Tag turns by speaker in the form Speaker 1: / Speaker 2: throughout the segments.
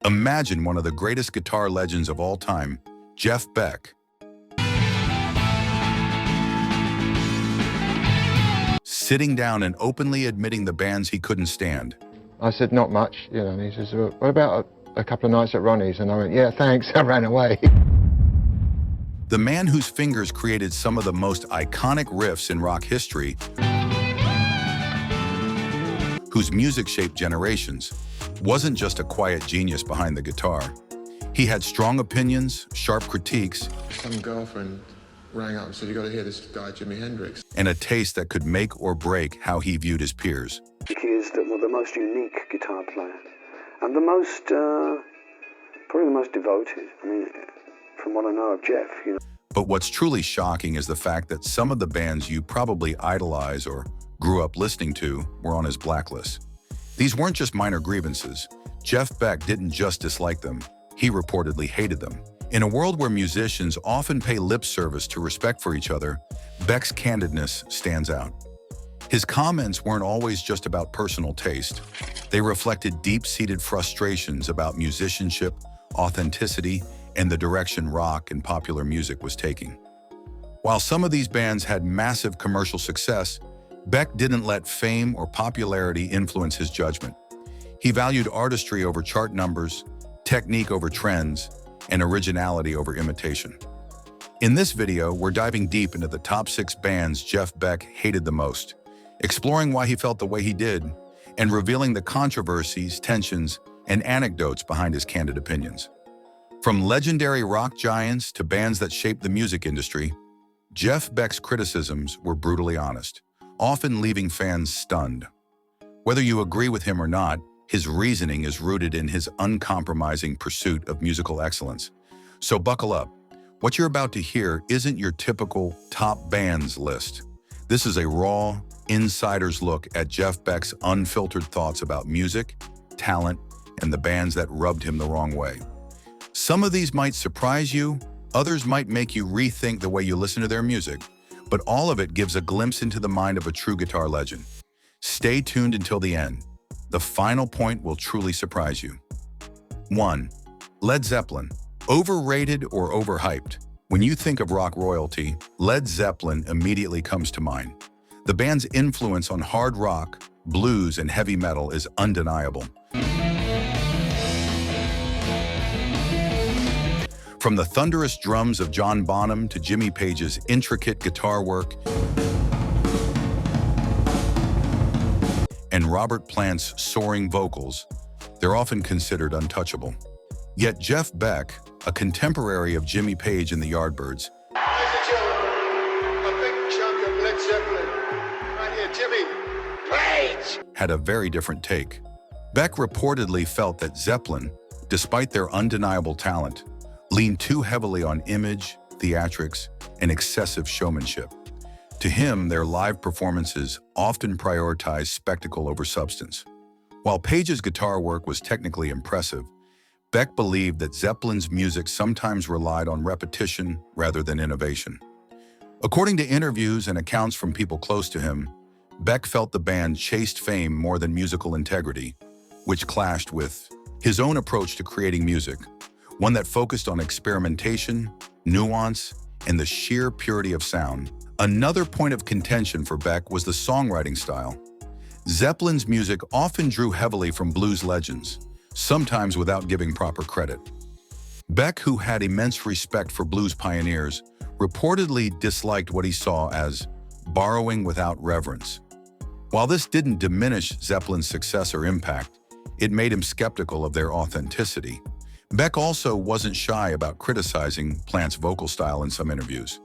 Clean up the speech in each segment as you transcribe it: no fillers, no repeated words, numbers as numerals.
Speaker 1: Imagine one of the greatest guitar legends of all time, Jeff Beck, sitting down and openly admitting the bands he couldn't stand.
Speaker 2: I said, not much, and he says, well, what about a couple of nights at Ronnie's? And I went, yeah, thanks, I ran away.
Speaker 1: The man whose fingers created some of the most iconic riffs in rock history, whose music shaped generations, wasn't just a quiet genius behind the guitar. He had strong opinions, sharp critiques,
Speaker 2: Some girlfriend rang up and said, you got to hear this guy, Jimi Hendrix.
Speaker 1: and a taste that could make or break how he viewed his peers.
Speaker 3: He is the most unique guitar player, and the most, probably the most devoted. I mean, from what I know of Jeff,
Speaker 1: But what's truly shocking is the fact that some of the bands you probably idolize or grew up listening to were on his blacklist. These weren't just minor grievances. Jeff Beck didn't just dislike them, he reportedly hated them. In a world where musicians often pay lip service to respect for each other, Beck's candidness stands out. His comments weren't always just about personal taste. They reflected deep-seated frustrations about musicianship, authenticity, and the direction rock and popular music was taking. While some of these bands had massive commercial success, Beck didn't let fame or popularity influence his judgment. He valued artistry over chart numbers, technique over trends, and originality over imitation. In this video, we're diving deep into the top 6 bands Jeff Beck hated the most, exploring why he felt the way he did, and revealing the controversies, tensions, and anecdotes behind his candid opinions. From legendary rock giants to bands that shaped the music industry, Jeff Beck's criticisms were brutally honest, often leaving fans stunned. Whether you agree with him or not, his reasoning is rooted in his uncompromising pursuit of musical excellence. So buckle up. What you're about to hear isn't your typical top bands list. This is a raw, insider's look at Jeff Beck's unfiltered thoughts about music, talent, and the bands that rubbed him the wrong way. Some of these might surprise you, others might make you rethink the way you listen to their music, but all of it gives a glimpse into the mind of a true guitar legend. Stay tuned until the end. The final point will truly surprise you. 1. Led Zeppelin. Overrated or overhyped? When you think of rock royalty, Led Zeppelin immediately comes to mind. The band's influence on hard rock, blues, and heavy metal is undeniable. From the thunderous drums of John Bonham to Jimmy Page's intricate guitar work and Robert Plant's soaring vocals, they're often considered untouchable. Yet Jeff Beck, a contemporary of Jimmy Page and the Yardbirds,
Speaker 4: Ladies and gentlemen, a big champion of Led Zeppelin, right here, Jimmy Page,
Speaker 1: had a very different take. Beck reportedly felt that Zeppelin, despite their undeniable talent, leaned too heavily on image, theatrics, and excessive showmanship. To him, their live performances often prioritized spectacle over substance. While Page's guitar work was technically impressive, Beck believed that Zeppelin's music sometimes relied on repetition rather than innovation. According to interviews and accounts from people close to him, Beck felt the band chased fame more than musical integrity, which clashed with his own approach to creating music, one that focused on experimentation, nuance, and the sheer purity of sound. Another point of contention for Beck was the songwriting style. Zeppelin's music often drew heavily from blues legends, sometimes without giving proper credit. Beck, who had immense respect for blues pioneers, reportedly disliked what he saw as borrowing without reverence. While this didn't diminish Zeppelin's success or impact, it made him skeptical of their authenticity. Beck also wasn't shy about criticizing Plant's vocal style in some interviews.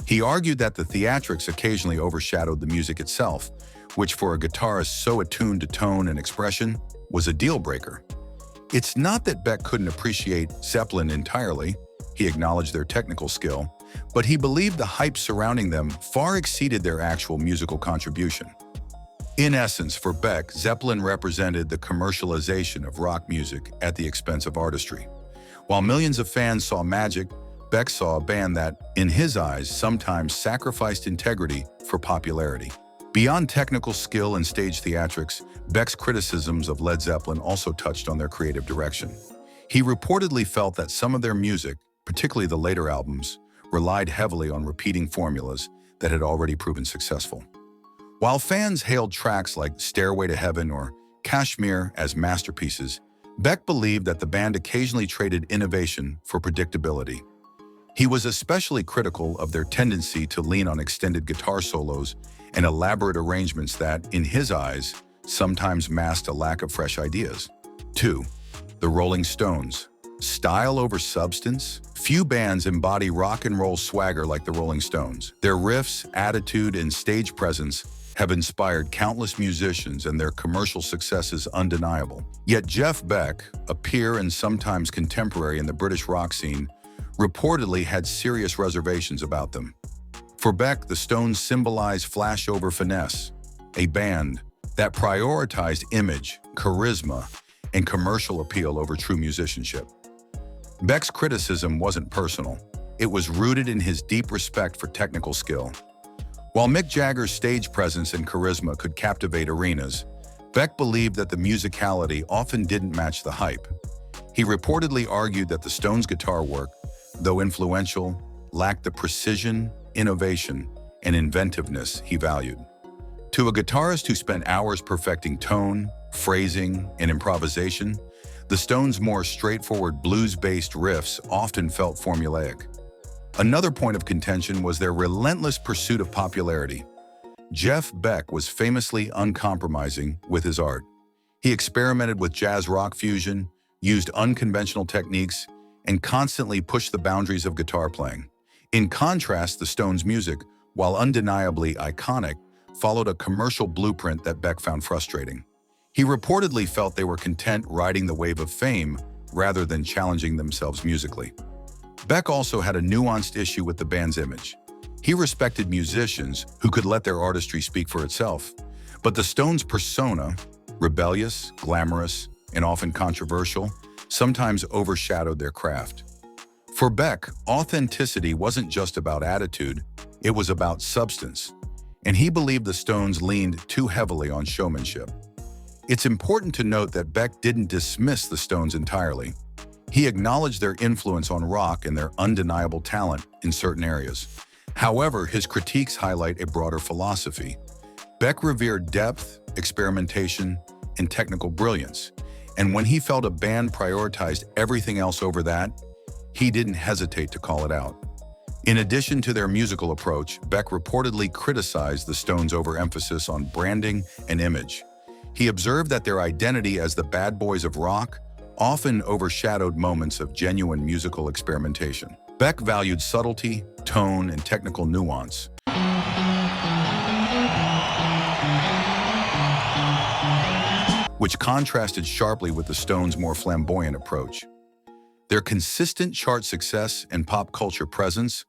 Speaker 1: He argued that the theatrics occasionally overshadowed the music itself, which for a guitarist so attuned to tone and expression was a deal-breaker. It's not that Beck couldn't appreciate Zeppelin entirely. He acknowledged their technical skill, but he believed the hype surrounding them far exceeded their actual musical contribution. In essence, for Beck, Zeppelin represented the commercialization of rock music at the expense of artistry. While millions of fans saw magic, Beck saw a band that, in his eyes, sometimes sacrificed integrity for popularity. Beyond technical skill and stage theatrics, Beck's criticisms of Led Zeppelin also touched on their creative direction. He reportedly felt that some of their music, particularly the later albums, relied heavily on repeating formulas that had already proven successful. While fans hailed tracks like Stairway to Heaven or Kashmir as masterpieces, Beck believed that the band occasionally traded innovation for predictability. He was especially critical of their tendency to lean on extended guitar solos and elaborate arrangements that, in his eyes, sometimes masked a lack of fresh ideas. 2. The Rolling Stones. Style over substance? Few bands embody rock and roll swagger like the Rolling Stones. Their riffs, attitude, and stage presence have inspired countless musicians, and their commercial success is undeniable. Yet Jeff Beck, a peer and sometimes contemporary in the British rock scene, reportedly had serious reservations about them. For Beck, the Stones symbolize flashover finesse, a band that prioritized image, charisma, and commercial appeal over true musicianship. Beck's criticism wasn't personal. It was rooted in his deep respect for technical skill. While Mick Jagger's stage presence and charisma could captivate arenas, Beck believed that the musicality often didn't match the hype. He reportedly argued that the Stones' guitar work, though influential, lacked the precision, innovation, and inventiveness he valued. To a guitarist who spent hours perfecting tone, phrasing, and improvisation, the Stones' more straightforward blues-based riffs often felt formulaic. Another point of contention was their relentless pursuit of popularity. Jeff Beck was famously uncompromising with his art. He experimented with jazz rock fusion, used unconventional techniques, and constantly pushed the boundaries of guitar playing. In contrast, the Stones' music, while undeniably iconic, followed a commercial blueprint that Beck found frustrating. He reportedly felt they were content riding the wave of fame rather than challenging themselves musically. Beck also had a nuanced issue with the band's image. He respected musicians who could let their artistry speak for itself, but the Stones' persona, rebellious, glamorous, and often controversial, sometimes overshadowed their craft. For Beck, authenticity wasn't just about attitude, it was about substance, and he believed the Stones leaned too heavily on showmanship. It's important to note that Beck didn't dismiss the Stones entirely. He acknowledged their influence on rock and their undeniable talent in certain areas. However, his critiques highlight a broader philosophy. Beck revered depth, experimentation, and technical brilliance, and when he felt a band prioritized everything else over that, he didn't hesitate to call it out. In addition to their musical approach, Beck reportedly criticized the Stones' overemphasis on branding and image. He observed that their identity as the bad boys of rock often overshadowed moments of genuine musical experimentation. Beck valued subtlety, tone, and technical nuance, which contrasted sharply with the Stones' more flamboyant approach. Their consistent chart success and pop culture presence,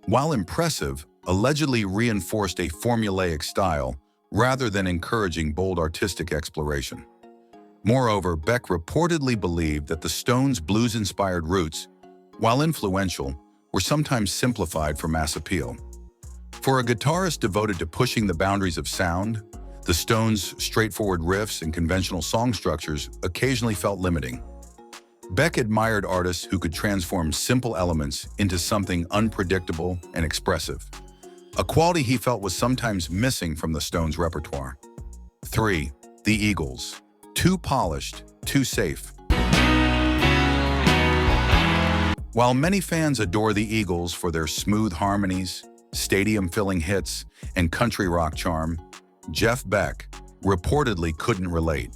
Speaker 1: while impressive, allegedly reinforced a formulaic style rather than encouraging bold artistic exploration. Moreover, Beck reportedly believed that the Stones' blues-inspired roots, while influential, were sometimes simplified for mass appeal. For a guitarist devoted to pushing the boundaries of sound, the Stones' straightforward riffs and conventional song structures occasionally felt limiting. Beck admired artists who could transform simple elements into something unpredictable and expressive, a quality he felt was sometimes missing from the Stones' repertoire. 3. The Eagles. Too polished, too safe. While many fans adore the Eagles for their smooth harmonies, stadium-filling hits, and country rock charm, Jeff Beck reportedly couldn't relate.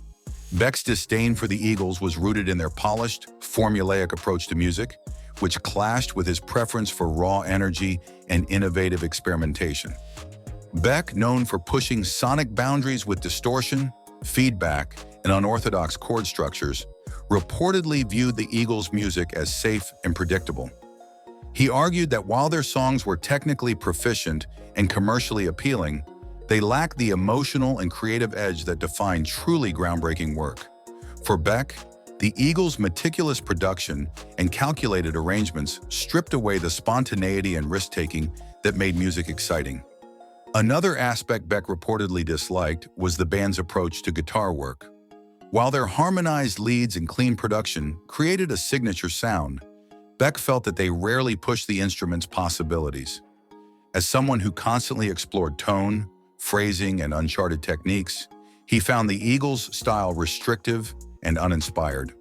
Speaker 1: Beck's disdain for the Eagles was rooted in their polished, formulaic approach to music, which clashed with his preference for raw energy and innovative experimentation. Beck, known for pushing sonic boundaries with distortion, feedback, and unorthodox chord structures, reportedly viewed the Eagles' music as safe and predictable. He argued that while their songs were technically proficient and commercially appealing, they lacked the emotional and creative edge that defined truly groundbreaking work. For Beck, the Eagles' meticulous production and calculated arrangements stripped away the spontaneity and risk-taking that made music exciting. Another aspect Beck reportedly disliked was the band's approach to guitar work. While their harmonized leads and clean production created a signature sound, Beck felt that they rarely pushed the instrument's possibilities. As someone who constantly explored tone, phrasing, and uncharted techniques, he found the Eagles' style restrictive and uninspired.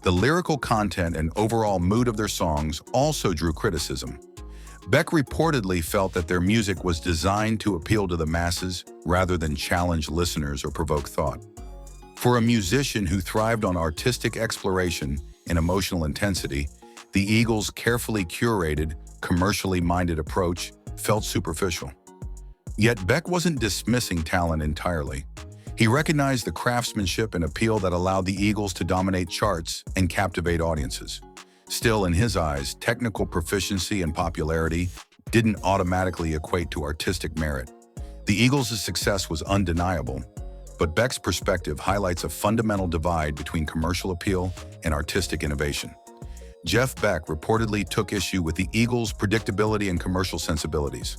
Speaker 1: The lyrical content and overall mood of their songs also drew criticism. Beck reportedly felt that their music was designed to appeal to the masses rather than challenge listeners or provoke thought. For a musician who thrived on artistic exploration and emotional intensity, the Eagles' carefully curated, commercially minded approach felt superficial. Yet Beck wasn't dismissing talent entirely. He recognized the craftsmanship and appeal that allowed the Eagles to dominate charts and captivate audiences. Still, in his eyes, technical proficiency and popularity didn't automatically equate to artistic merit. The Eagles' success was undeniable, but Beck's perspective highlights a fundamental divide between commercial appeal and artistic innovation. Jeff Beck reportedly took issue with the Eagles' predictability and commercial sensibilities.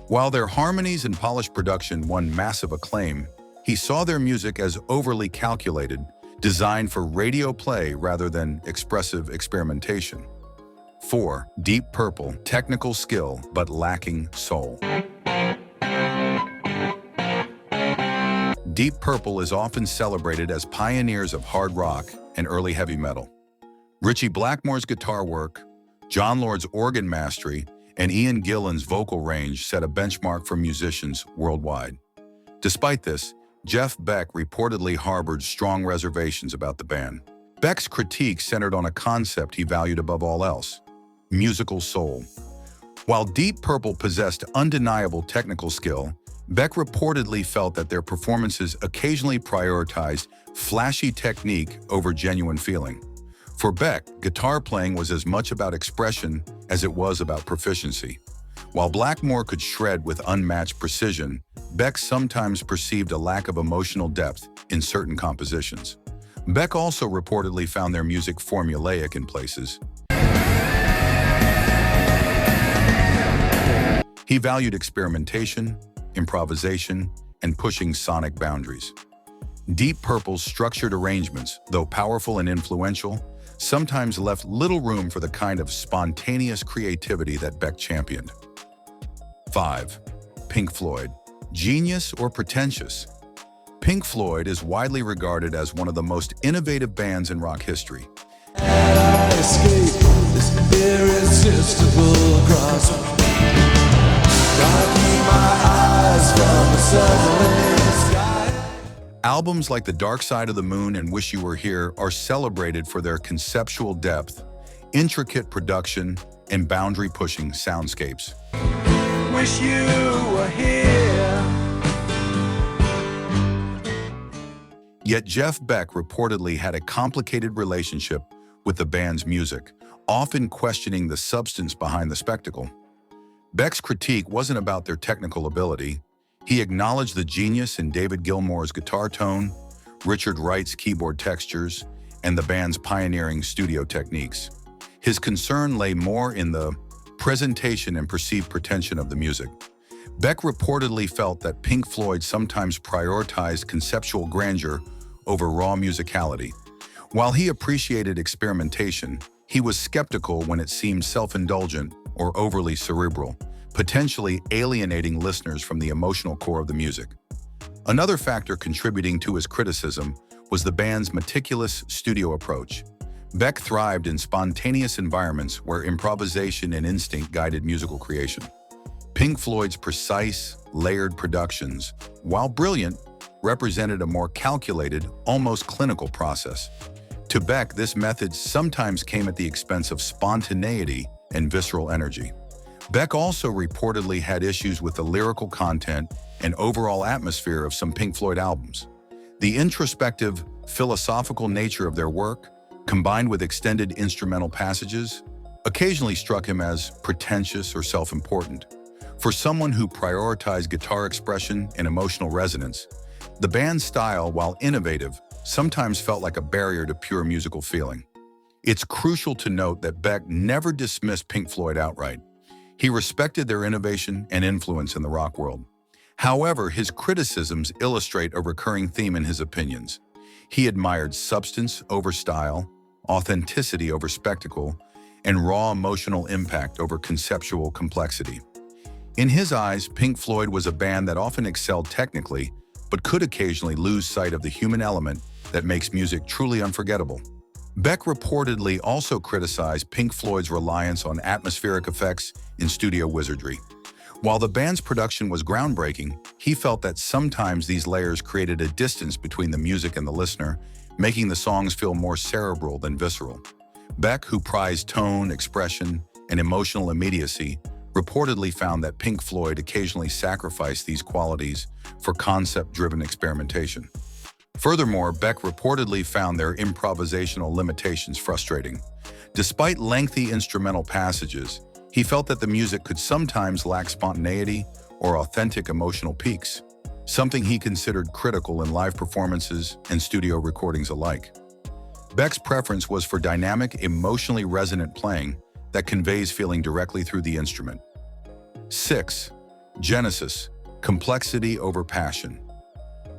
Speaker 1: While their harmonies and polished production won massive acclaim, he saw their music as overly calculated, designed for radio play rather than expressive experimentation. 4. Deep Purple, technical skill but lacking soul. Deep Purple is often celebrated as pioneers of hard rock and early heavy metal. Ritchie Blackmore's guitar work, John Lord's organ mastery, and Ian Gillan's vocal range set a benchmark for musicians worldwide. Despite this, Jeff Beck reportedly harbored strong reservations about the band. Beck's critique centered on a concept he valued above all else: musical soul. While Deep Purple possessed undeniable technical skill, Beck reportedly felt that their performances occasionally prioritized flashy technique over genuine feeling. For Beck, guitar playing was as much about expression as it was about proficiency. While Blackmore could shred with unmatched precision, Beck sometimes perceived a lack of emotional depth in certain compositions. Beck also reportedly found their music formulaic in places. He valued experimentation, improvisation, and pushing sonic boundaries. Deep Purple's structured arrangements, though powerful and influential, sometimes left little room for the kind of spontaneous creativity that Beck championed. 5. Pink Floyd, genius or pretentious? Pink Floyd is widely regarded as one of the most innovative bands in rock history. Albums like The Dark Side of the Moon and Wish You Were Here are celebrated for their conceptual depth, intricate production, and boundary-pushing soundscapes. Wish you were here. Yet Jeff Beck reportedly had a complicated relationship with the band's music, often questioning the substance behind the spectacle. Beck's critique wasn't about their technical ability. He acknowledged the genius in David Gilmour's guitar tone, Richard Wright's keyboard textures, and the band's pioneering studio techniques. His concern lay more in the presentation and perceived pretension of the music. Beck reportedly felt that Pink Floyd sometimes prioritized conceptual grandeur over raw musicality. While he appreciated experimentation, he was skeptical when it seemed self-indulgent or overly cerebral, potentially alienating listeners from the emotional core of the music. Another factor contributing to his criticism was the band's meticulous studio approach. Beck thrived in spontaneous environments where improvisation and instinct guided musical creation. Pink Floyd's precise, layered productions, while brilliant, represented a more calculated, almost clinical process. To Beck, this method sometimes came at the expense of spontaneity and visceral energy. Beck also reportedly had issues with the lyrical content and overall atmosphere of some Pink Floyd albums. The introspective, philosophical nature of their work, combined with extended instrumental passages, occasionally struck him as pretentious or self-important. For someone who prioritized guitar expression and emotional resonance, the band's style, while innovative, sometimes felt like a barrier to pure musical feeling. It's crucial to note that Beck never dismissed Pink Floyd outright. He respected their innovation and influence in the rock world. However, his criticisms illustrate a recurring theme in his opinions. He admired substance over style, authenticity over spectacle, and raw emotional impact over conceptual complexity. In his eyes, Pink Floyd was a band that often excelled technically, but could occasionally lose sight of the human element that makes music truly unforgettable. Beck reportedly also criticized Pink Floyd's reliance on atmospheric effects in studio wizardry. While the band's production was groundbreaking, he felt that sometimes these layers created a distance between the music and the listener, making the songs feel more cerebral than visceral. Beck, who prized tone, expression, and emotional immediacy, reportedly found that Pink Floyd occasionally sacrificed these qualities for concept-driven experimentation. Furthermore, Beck reportedly found their improvisational limitations frustrating. Despite lengthy instrumental passages, he felt that the music could sometimes lack spontaneity or authentic emotional peaks, something he considered critical in live performances and studio recordings alike. Beck's preference was for dynamic, emotionally resonant playing that conveys feeling directly through the instrument. 6. Genesis, complexity over passion.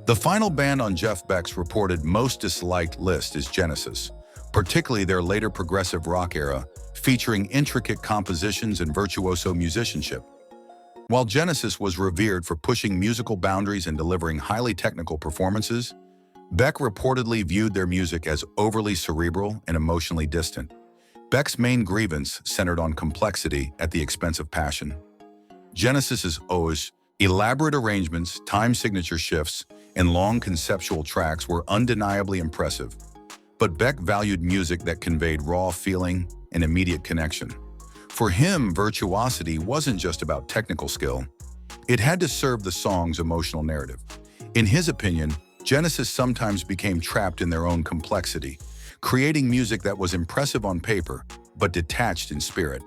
Speaker 1: The final band on Jeff Beck's reported most disliked list is Genesis, particularly their later progressive rock era, featuring intricate compositions and virtuoso musicianship. While Genesis was revered for pushing musical boundaries and delivering highly technical performances, Beck reportedly viewed their music as overly cerebral and emotionally distant. Beck's main grievance centered on complexity at the expense of passion. Genesis's oeuvre, elaborate arrangements, time signature shifts, and long conceptual tracks were undeniably impressive, but Beck valued music that conveyed raw feeling and immediate connection. For him, virtuosity wasn't just about technical skill. It had to serve the song's emotional narrative. In his opinion, Genesis sometimes became trapped in their own complexity, creating music that was impressive on paper, but detached in spirit.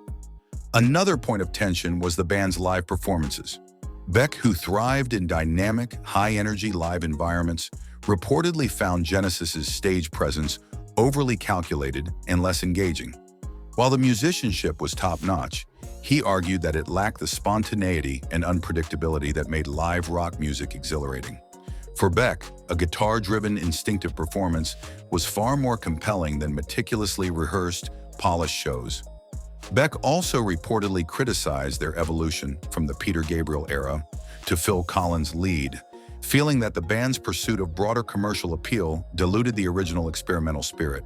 Speaker 1: Another point of tension was the band's live performances. Beck, who thrived in dynamic, high-energy live environments, reportedly found Genesis's stage presence overly calculated and less engaging. While the musicianship was top-notch, he argued that it lacked the spontaneity and unpredictability that made live rock music exhilarating. For Beck, a guitar-driven, instinctive performance was far more compelling than meticulously rehearsed, polished shows. Beck also reportedly criticized their evolution from the Peter Gabriel era to Phil Collins' lead, feeling that the band's pursuit of broader commercial appeal diluted the original experimental spirit.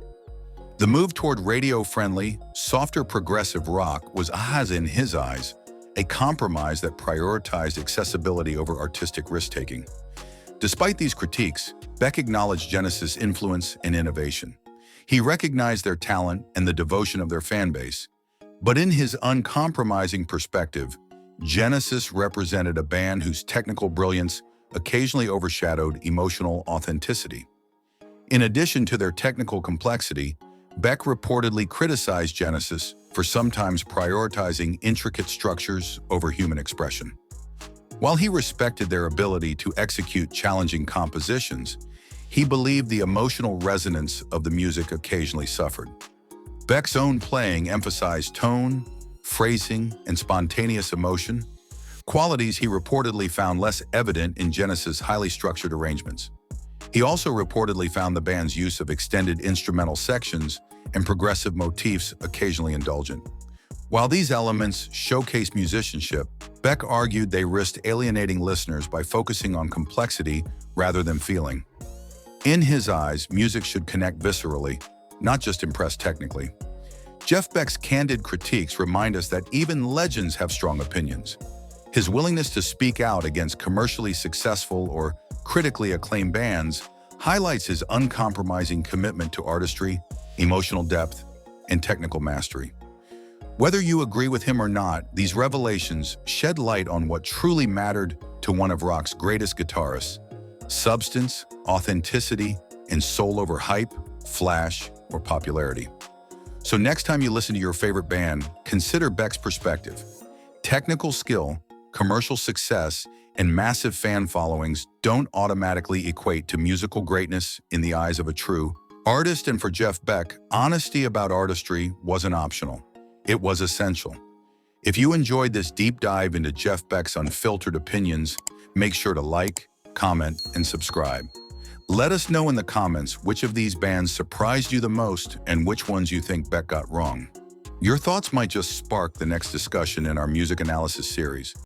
Speaker 1: The move toward radio-friendly, softer progressive rock was, in his eyes, a compromise that prioritized accessibility over artistic risk-taking. Despite these critiques, Beck acknowledged Genesis' influence and innovation. He recognized their talent and the devotion of their fanbase. But in his uncompromising perspective, Genesis represented a band whose technical brilliance occasionally overshadowed emotional authenticity. In addition to their technical complexity, Beck reportedly criticized Genesis for sometimes prioritizing intricate structures over human expression. While he respected their ability to execute challenging compositions, he believed the emotional resonance of the music occasionally suffered. Beck's own playing emphasized tone, phrasing, and spontaneous emotion, qualities he reportedly found less evident in Genesis' highly structured arrangements. He also reportedly found the band's use of extended instrumental sections and progressive motifs occasionally indulgent. While these elements showcase musicianship, Beck argued they risked alienating listeners by focusing on complexity rather than feeling. In his eyes, music should connect viscerally, not just impress technically. Jeff Beck's candid critiques remind us that even legends have strong opinions. His willingness to speak out against commercially successful or critically acclaimed bands highlights his uncompromising commitment to artistry, emotional depth, and technical mastery. Whether you agree with him or not, these revelations shed light on what truly mattered to one of rock's greatest guitarists: substance, authenticity, and soul over hype, flash, or popularity. So next time you listen to your favorite band, consider Beck's perspective. Technical skill, commercial success, and massive fan followings don't automatically equate to musical greatness in the eyes of a true artist. And for Jeff Beck, honesty about artistry wasn't optional. It was essential. If you enjoyed this deep dive into Jeff Beck's unfiltered opinions, make sure to like, comment, and subscribe. Let us know in the comments which of these bands surprised you the most and which ones you think Beck got wrong. Your thoughts might just spark the next discussion in our music analysis series.